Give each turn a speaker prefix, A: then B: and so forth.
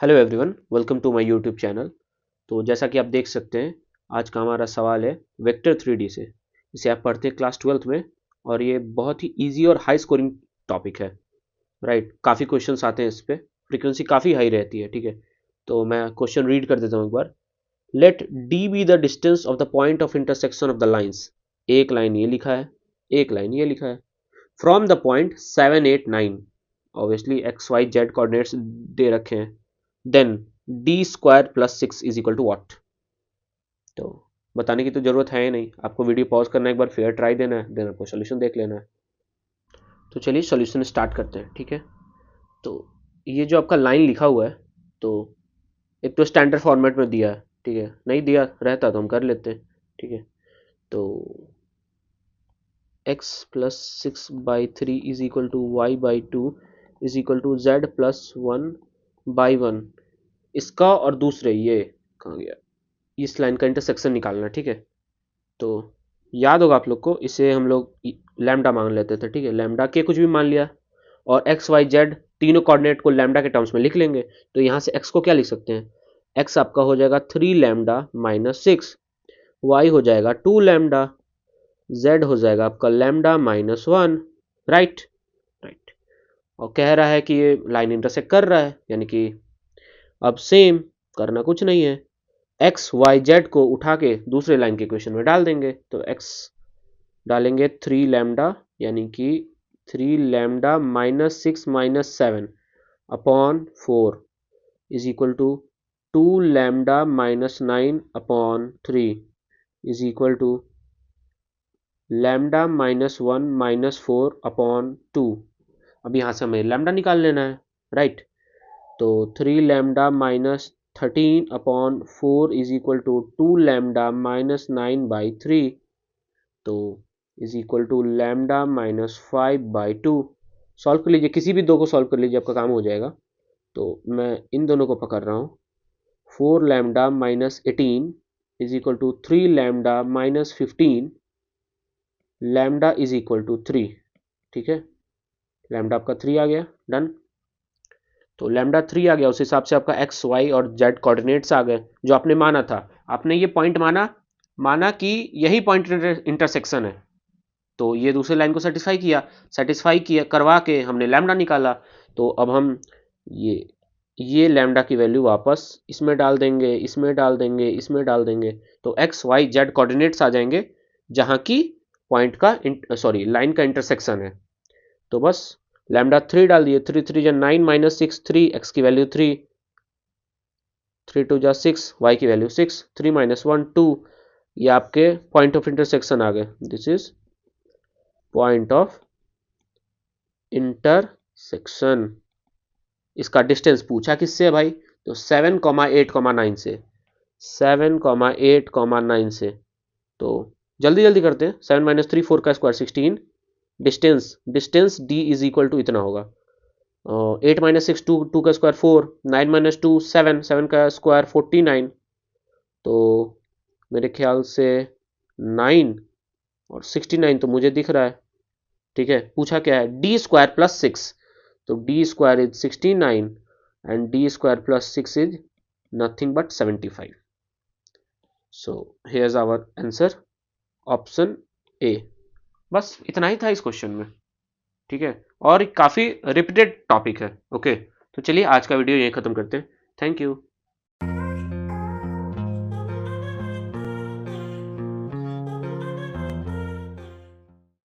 A: Hello everyone, welcome to my YouTube channel. तो जैसा कि आप देख सकते हैं, आज का हमारा सवाल है वेक्टर 3D से। इसे आप पढ़ते हैं क्लास 12th में और ये बहुत ही इजी और हाई स्कोरिंग टॉपिक है। राइट, काफ़ी क्वेश्चंस आते हैं इस पे, फ्रीक्वेंसी काफ़ी हाई रहती है। ठीक है, तो मैं क्वेश्चन रीड कर देता हूँ एक बार। Let D be the distance of the point of intersection of the lines. एक लाइन ये लिखा है, एक लाइन ये लिखा है। From the point 7, 8, 9, obviously X Y Z coordinates दे रखे हैं। Then D square plus 6 is equal to what. तो बताने की तो जरूरत है ही नहीं, आपको वीडियो पॉज करना है, एक बार फेयर ट्राई देना है, देन आपको सोल्यूशन देख लेना है। तो चलिए सोल्यूशन स्टार्ट करते हैं। ठीक है, तो ये जो आपका लाइन लिखा हुआ है, तो एक तो स्टैंडर्ड फॉर्मेट में दिया है। ठीक है, नहीं दिया रहता तो हम कर लेते हैं। ठीक है, तो x plus 6/3 is equal to y/2 is equal to z plus 1/1। इसका और दूसरे ये कहाँ गया, इस लाइन का इंटरसेक्शन निकालना। ठीक है, तो याद होगा आप लोग को, इसे हम लोग लैम्डा मान लेते थे। ठीक है, लैम्डा के कुछ भी मान लिया और एक्स वाई जेड तीनों कोऑर्डिनेट को लैम्डा के टर्म्स में लिख लेंगे। तो यहाँ से एक्स को क्या लिख सकते हैं, एक्स आपका हो जाएगा 3 लैम्डा माइनस 6, वाई हो जाएगा 2 लैम्डा, जेड हो जाएगा आपका लैम्डा माइनस 1। राइट राइट, और कह रहा है कि ये लाइन इंटरसेक्ट कर रहा है, यानी कि अब सेम करना कुछ नहीं है, एक्स वाई जेड को उठा के दूसरे लाइन के इक्वेशन में डाल देंगे। तो एक्स डालेंगे 3 लैम्डा, यानी कि 3 lambda minus 6 minus 7 upon 4 is equal to 2 lambda minus 9 upon 3 is equal to lambda minus 1 minus 4 upon 2। अब यहाँ से हमें लैम्डा निकाल लेना है। राइट, तो 3 lambda minus 13 upon 4 is equal to 2 lambda minus 9/3, तो is equal to lambda minus 5/2। Solve कर लीजिए, किसी भी दो को सॉल्व कर लीजिए, आपका काम हो जाएगा। तो मैं इन दोनों को पकड़ रहा हूँ। 4 lambda minus 18 is equal to 3 lambda minus 15, lambda is equal to 3। ठीक है, लैम्डा आपका 3 आ गया, डन। तो लैम्डा 3 आ गया, उस हिसाब से आपका एक्स वाई और जेड कोऑर्डिनेट्स आ गए जो आपने माना था। आपने ये पॉइंट माना कि यही पॉइंट इंटरसेक्शन है, तो ये दूसरे लाइन को सेटिस्फाई किया करवा के हमने लैम्डा निकाला। तो अब हम ये लैम्डा की वैल्यू वापस इसमें डाल देंगे, इसमें डाल देंगे, इसमें डाल देंगे, तो एक्स वाई जेड कोऑर्डिनेट्स आ जाएंगे जहां की पॉइंट का लाइन का इंटरसेक्शन है। तो बस लैम्डा 3 डाल दिए, 3 3 जा 9 माइनस 6 3, एक्स की वैल्यू 3, 3 2 जा 6, वाई की वैल्यू 6, 3 माइनस 1 2। ये आपके पॉइंट ऑफ इंटरसेक्शन आ गए, this is point of intersection. इसका डिस्टेंस पूछा किससे है भाई, तो 7,8,9 से, 7,8,9 से। तो जल्दी जल्दी करते हैं, 7 माइनस 3 4 का square 16, distance D is equal to इतना होगा। 8 माइनस 6 2, 2 का स्क्वायर 4, 9 माइनस 2 7, 7 का स्क्वायर 49। तो मेरे ख्याल से 9 और 69 तो मुझे दिख रहा है। ठीक है, पूछा क्या है, डी स्क्वायर प्लस 6, तो D square is 69 and D square plus 6 is nothing but 75। So here is our answer, option A. बस इतना ही था इस क्वेश्चन में। ठीक है, और काफी रिपीटेड टॉपिक है। ओके, तो चलिए आज का वीडियो यहीं खत्म करते हैं। Thank you.